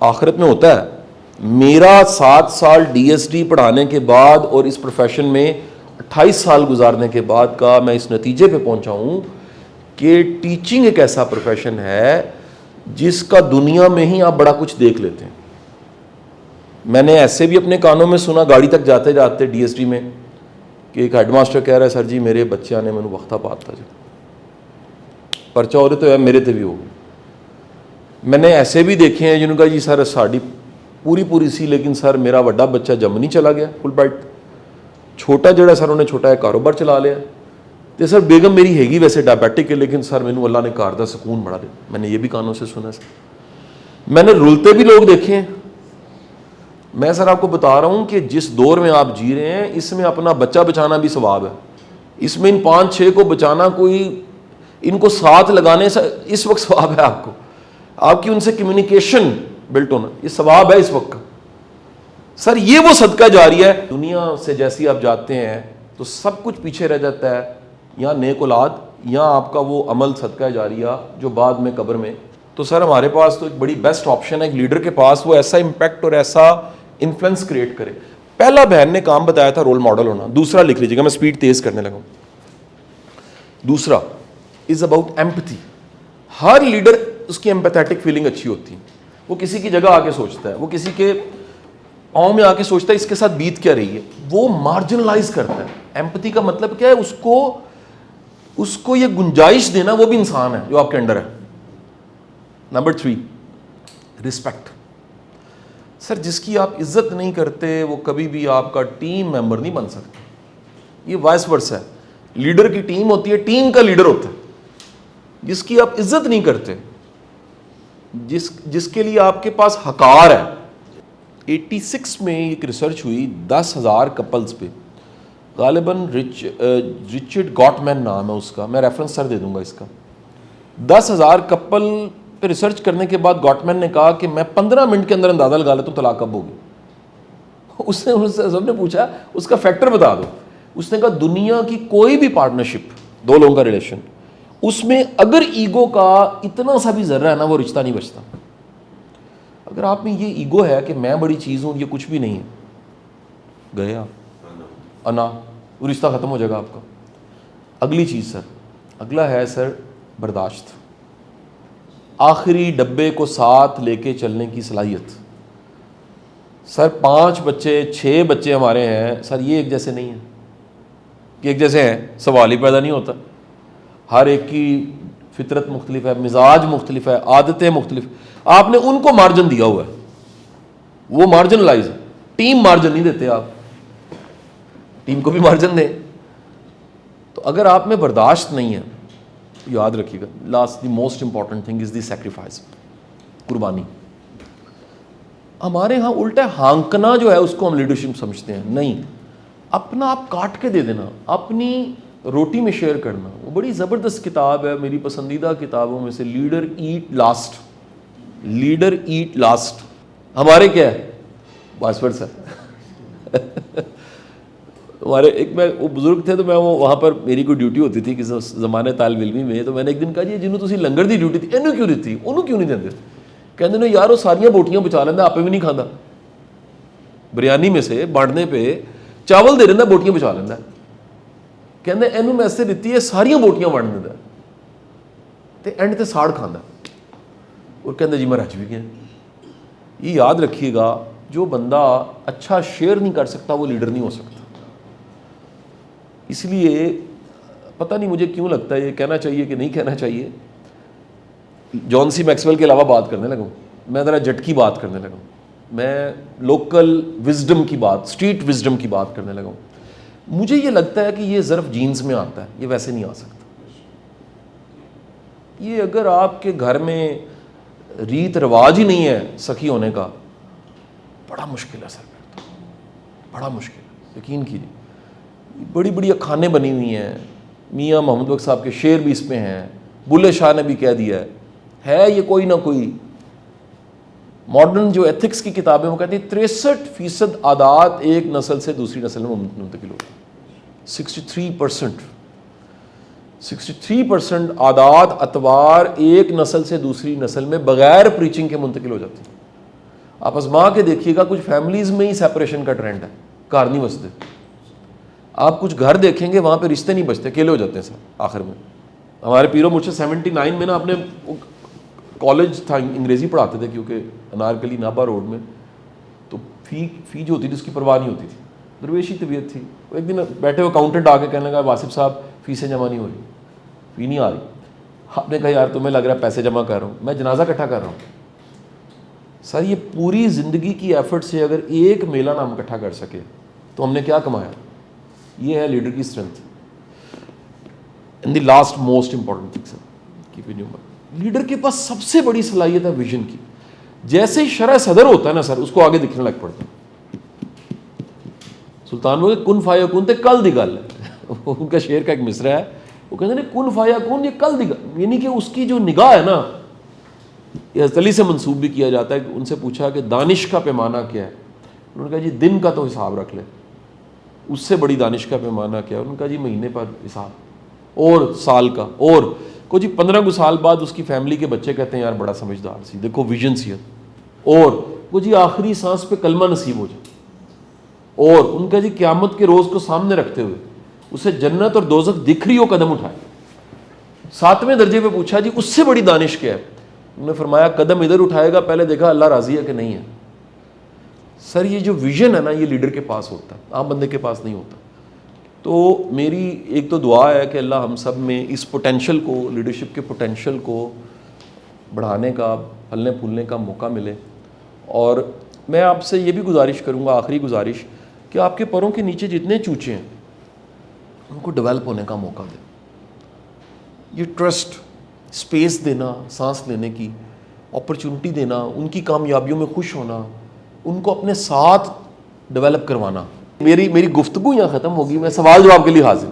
S1: آخرت میں ہوتا ہے. میرا 7 سال ڈی ایس ڈی پڑھانے کے بعد اور اس پروفیشن میں 28 سال گزارنے کے بعد کا میں اس نتیجے پہ پہنچا ہوں کہ ٹیچنگ ایک ایسا پروفیشن ہے جس کا دنیا میں ہی آپ بڑا کچھ دیکھ لیتے ہیں. میں نے ایسے بھی اپنے کانوں میں سنا گاڑی تک جاتے جاتے ڈی ایس ڈی میں کہ ایک ہیڈ ماسٹر کہہ رہا ہے سر جی میرے بچیاں نے مینوں وقتا پاتا جی پرچہ ہو رہے تو ہے میرے تے بھی ہو. میں نے ایسے بھی دیکھے ہیں جنہوں نے کہا جی سر ساڑی پوری سی لیکن سر میرا بڑا بچہ جرمنی چلا گیا فل برائٹ, چھوٹا جڑا سر انہیں چھوٹا ہے کاروبار چلا لیا, تو سر بیگم میری ہے گی ویسے ڈائبیٹک ہے لیکن سر مینوں اللہ نے کار دا سکون بڑا دیا. میں نے یہ بھی کانوں سے سنا سر. میں نے رلتے بھی لوگ دیکھے ہیں. میں سر آپ کو بتا رہا ہوں کہ جس دور میں آپ جی رہے ہیں اس میں اپنا بچہ بچانا بھی ثواب ہے. اس میں ان 5-6 کو بچانا کوئی ان کو ساتھ لگانے سے اس وقت ثواب ہے آپ کو, آپ کی ان سے کمیونیکیشن بلٹ ہونا یہ ثواب ہے اس وقت کا. سر یہ وہ صدقہ جاری ہے. دنیا سے جیسی آپ جاتے ہیں تو سب کچھ پیچھے رہ جاتا ہے, یا نیک اولاد یا آپ کا وہ عمل صدقہ جاریہ جو بعد میں قبر میں. تو سر ہمارے پاس تو ایک بڑی بیسٹ آپشن ہے ایک لیڈر کے پاس, وہ ایسا امپیکٹ اور ایسا انفلوئنس کریٹ کرے. پہلا بہن نے کام بتایا تھا رول ماڈل ہونا. دوسرا لکھ لیجیے گا, میں سپیڈ تیز کرنے لگا ہوں. دوسرا از اباؤٹ ایمپتھی. ہر لیڈر اس کی ایمپیتھیٹک فیلنگ اچھی ہوتی ہے. وہ کسی کی جگہ آ کے سوچتا ہے, وہ کسی کے پاؤں میں آ کے سوچتا ہے اس کے ساتھ بیت کیا رہی ہے, وہ مارجنلائز کرتا ہے. ایمپتھی کا مطلب کیا ہے, اس کو یہ گنجائش دینا وہ بھی انسان ہے جو آپ کے انڈر ہے. Number 3 respect. سر جس کی آپ عزت نہیں کرتے وہ کبھی بھی آپ کا ٹیم ممبر نہیں بن سکتا. یہ وائس ورس ہے. لیڈر کی ٹیم ہوتی ہے, ٹیم کا لیڈر ہوتا ہے. جس کی آپ عزت نہیں کرتے, جس کے لیے آپ کے پاس حقار ہے. 86 میں ایک ریسرچ ہوئی 10,000 کپلز پہ, غالباً رچرڈ گاٹمین نام ہے اس کا, میں ریفرنس سر دے دوں گا اس کا. 10,000 کپل پہ ریسرچ کرنے کے بعد گاٹمین نے کہا کہ میں 15 منٹ کے اندر اندازہ لگا لیتا ہوں طلاق کب ہوگی. اس نے سب نے پوچھا اس کا فیکٹر بتا دو. اس نے کہا دنیا کی کوئی بھی پارٹنرشپ, 2 لوگوں کا ریلیشن, اس میں اگر ایگو کا اتنا سا بھی ذرہ ہے نا وہ رشتہ نہیں بچتا. اگر آپ میں یہ ایگو ہے کہ میں بڑی چیز ہوں, یہ کچھ بھی نہیں ہے, گیا انا, وہ رشتہ ختم ہو جائے گا آپ کا. اگلی چیز سر, اگلا ہے سر برداشت. آخری ڈبے کو ساتھ لے کے چلنے کی صلاحیت. سر 5 بچے 6 بچے ہمارے ہیں سر, یہ ایک جیسے نہیں ہیں کہ ایک جیسے ہیں, سوال ہی پیدا نہیں ہوتا. ہر ایک کی فطرت مختلف ہے, مزاج مختلف ہے, عادتیں مختلف. آپ نے ان کو مارجن دیا ہوا ہے, وہ مارجنلائز ہے. ٹیم مارجن نہیں دیتے آپ, ٹیم کو بھی مارجن دیں. تو اگر آپ میں برداشت نہیں ہے تو یاد رکھیے گا the most important thing is the sacrifice, قربانی. ہمارے ہاں الٹا ہانکنا جو ہے اس کو ہم لیڈرشپ سمجھتے ہیں. نہیں, اپنا آپ کاٹ کے دے دینا, اپنی روٹی میں شیئر کرنا. وہ بڑی زبردست کتاب ہے, میری پسندیدہ کتابوں میں سے, leader at last. Leader at last. ہمارے کیا ہے وائس ورسا. ہمارے ایک میں وہ بزرگ تھے تو میں وہاں پر میری کوئی ڈیوٹی ہوتی تھی کسی زمانے طالب علمی میں, تو میں نے ایک دن کہا جی جنہوں تسی لنگر دی ڈیوٹی تھی انہوں کیوں نہیں تھی, انہوں کیوں نہیں دیندے. کہندے نے یار وہ ساریاں بوٹیاں بچا لینا, آپ بھی نہیں کھانا. بریانی میں سے بانٹنے پہ چاول دے دینا, بوٹیاں بچا لینا. کہندے اینوں میں ایسے دیتی ہے ساریاں بوٹیاں بانٹ دینا تے اینڈ تے ساڑ کھانا. اور کہندے جی میں رج بھی گیا. یہ یاد رکھیے گا, جو بندہ اچھا شیئر نہیں کر سکتا وہ لیڈر نہیں ہو سکتا. اس لیے پتہ نہیں مجھے کیوں لگتا ہے یہ کہنا چاہیے کہ نہیں کہنا چاہیے, جان سی میکسویل کے علاوہ بات کرنے لگا ہوں. میں ذرا جٹ کی بات کرنے لگا ہوں, میں لوکل وزڈم کی بات, اسٹریٹ وزڈم کی بات کرنے لگا ہوں. مجھے یہ لگتا ہے کہ یہ ظرف جینز میں آتا ہے, یہ ویسے نہیں آ سکتا. یہ اگر آپ کے گھر میں ریت رواج ہی نہیں ہے سخی ہونے کا, بڑا مشکل ہے سر, بڑا مشکل ہے, یقین کیجیے. بڑی بڑی اخانے بنی ہوئی ہیں, میاں محمد بخش صاحب کے شعر بھی اس میں ہیں, بلے شاہ نے بھی کہہ دیا ہے یہ کوئی نہ کوئی. ماڈرن جو ایتھکس کی کتابیں وہ کہتی ہیں 63% عادات ایک نسل سے دوسری نسل میں منتقل ہوتی ہیں. 63% عادات اطوار ایک نسل سے دوسری نسل میں بغیر پریچنگ کے منتقل ہو جاتی ہیں. آپ آزما کے دیکھیے گا, کچھ فیملیز میں ہی سیپریشن کا ٹرینڈ ہے, گھر نہیں بستے. آپ کچھ گھر دیکھیں گے وہاں پہ رشتے نہیں بچتے, اکیلے ہو جاتے ہیں سر آخر میں. ہمارے پیرو مرشد 79 میں نا اپنے کالج تھا, انگریزی پڑھاتے تھے کیونکہ انارکلی نابا روڈ میں, تو
S2: فی جو ہوتی تھی اس کی پرواہ نہیں ہوتی تھی, درویشی طبیعت تھی. ایک دن بیٹھے ہوئے اکاؤنٹنٹ آ کے کہنے لگا واسف صاحب فیسیں جمع نہیں ہو رہی, فی نہیں آ رہی. آپ نے کہا یار تمہیں لگ رہا ہے پیسے جمع کر رہا ہوں, میں جنازہ اکٹھا کر رہا ہوں. سر یہ پوری زندگی کی ایفرٹ سے اگر ایک میلہ نہ ہم اکٹھا کر سکے تو ہم نے کیا کمایا. یہ ہے لیڈر کی strength. And the last most important thing sir, keep in your mind, leader کے پاس سب سے بڑی صلاحیت ہے ویژن کی. جیسے ہی شرح صدر ہوتا ہے نا سر, اس کو آگے دکھنے لگ پڑتا ہے. سلطان وہ کن فایا کن تے کل دی گل ہے, ان کا شعر کا ایک مصرع ہے, وہ کہتے ہیں کن فایا کن یہ کل دی گل, یعنی کہ اس کی جو نگاہ ہے نا, یہ حضرت علی سے منسوب بھی کیا جاتا ہے کہ ان سے پوچھا کہ دانش کا پیمانہ کیا ہے, انہوں نے کہا جی دن کا تو حساب رکھ لے. اس سے بڑی دانش کا پیمانہ کیا ہے, انہوں نے کہا جی مہینے پر حساب, اور سال کا, اور کو جی 15 سال بعد اس کی فیملی کے بچے کہتے ہیں یار بڑا سمجھدار سی, دیکھو ویژن سی ہے, اور وہ جی آخری سانس پہ کلمہ نصیب ہو جائے, اور ان کا جی قیامت کے روز کو سامنے رکھتے ہوئے اسے جنت اور دوزخ دکھ رہی ہو قدم اٹھائے. 7ویں درجے پہ پوچھا جی اس سے بڑی دانش کیا ہے, انہوں نے فرمایا قدم ادھر اٹھائے گا پہلے دیکھا اللہ راضی ہے کہ نہیں ہے. سر یہ جو ویژن ہے نا یہ لیڈر کے پاس ہوتا ہے, عام بندے کے پاس نہیں ہوتا. تو میری ایک تو دعا ہے کہ اللہ ہم سب میں اس پوٹینشیل کو, لیڈرشپ کے پوٹینشیل کو بڑھانے کا, پھلنے پھولنے کا موقع ملے. اور میں آپ سے یہ بھی گزارش کروں گا, آخری گزارش, کہ آپ کے پروں کے نیچے جتنے چوچے ہیں ان کو ڈیولپ ہونے کا موقع دیں. یہ ٹرسٹ, اسپیس دینا, سانس لینے کی اپرچونٹی دینا, ان کی کامیابیوں میں خوش ہونا, ان کو اپنے ساتھ ڈیولپ کروانا. میری گفتگو یہاں ختم ہوگی, میں سوال جواب کے لیے حاضر.